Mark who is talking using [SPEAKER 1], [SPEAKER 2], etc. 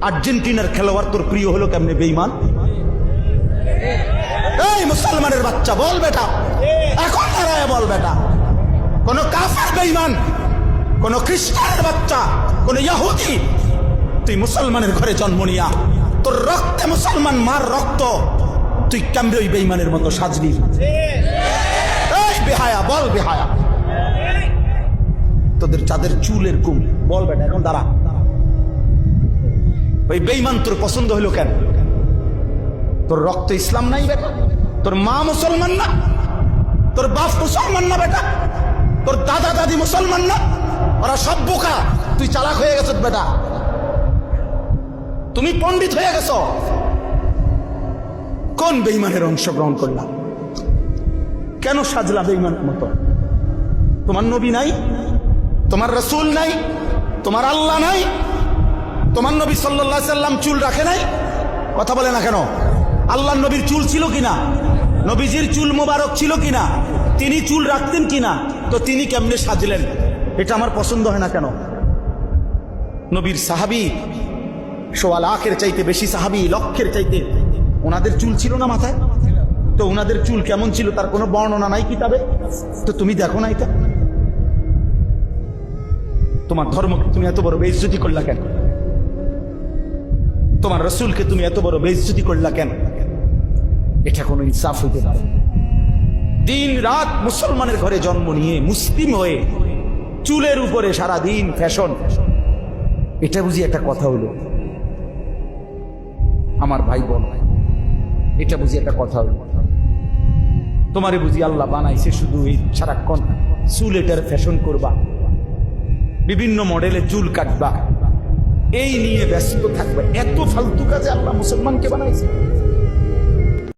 [SPEAKER 1] আর্জেন্টিনার খেলোয়াড় তোর প্রিয় হলো কেমনে বেঈমান? এই মুসলমানের বাচ্চা বল বেটা, এখন দাঁড়ায় বল বেটা, কোন কাফের বেঈমান, কোন খ্রিস্টানের বাচ্চা, কোন ইহুদি, তুই মুসলমানের ঘরে জন্ম নিয়া তোর রক্তে মুসলমান মার রক্ত, তুই কেমনে ওই বেঈমানের মতো সাজবি? এই বেহায়া বল বেহায়া, তোদের যাদের চুলের কুম বল বেটা, এখন দাঁড়া, ওই বেঈমান তোর পছন্দ হলো কেন? তোর রক্ত ইসলাম নাই বেটা, তোর মা মুসলমান না, তোর বাপ মুসলমান না বেটা, তোর দাদা দাদি মুসলমান না, ওরা সব বোকা, তুই চালাক হয়ে গেছ বেটা, তুমি পণ্ডিত হয়ে গেছ। কোন বেঈমানের অংশগ্রহণ করলাম? কেন সাজলা বেঈমানের মতো? তোমার নবী নাই, তোমার রাসূল নাই, তোমার আল্লাহ নাই, তোমার নবী সাল্লাল্লাহু আলাইহি সাল্লাম চুল রাখে নাই? কথা বলে না কেন? আল্লাহর নবীর চুল ছিল কিনা? নবীজির চুল মোবারক ছিল কিনা? তিনি চুল রাখতেন কিনা? তো তিনি কেমনে সাজলেন? এটা আমার পছন্দ হয় না কেন? নবীর সাহাবী সোয়া লাখের চাইতে বেশি সাহাবী, লক্ষের চাইতে, ওনাদের চুল ছিল না মাথায়? তো ওনাদের চুল কেমন ছিল তার কোনো বর্ণনা নাই কিতাবে? তো তুমি দেখো না এটা? তোমার ধর্মকে তুমি এত বড় বেইজ্জতি করলা কেন? তোমার রাসূলকে তুমি এত বড় বেইজ্জতি করলা কেন? এটা কোনো ইনসাফ হইতে পারে? দিন রাত মুসলমানের ঘরে জন্ম নিয়ে মুসলিম হয়ে চুলের উপরে সারা দিন ফ্যাশন, এটা বুঝি একটা কথা হলো? আমার ভাই বোন, এটা বুঝি একটা কথা হলো? তোমারে বুঝি আল্লাহ বানাইছে শুধু এই সারাক্ষণ চুল এটার ফ্যাশন করবা, বিভিন্ন মডেলে চুল কাটবা, এই নিয়ে ব্যস্ত থাকবে? এত ফালতু কাজে আল্লাহ মুসলমানকে বানাইছে?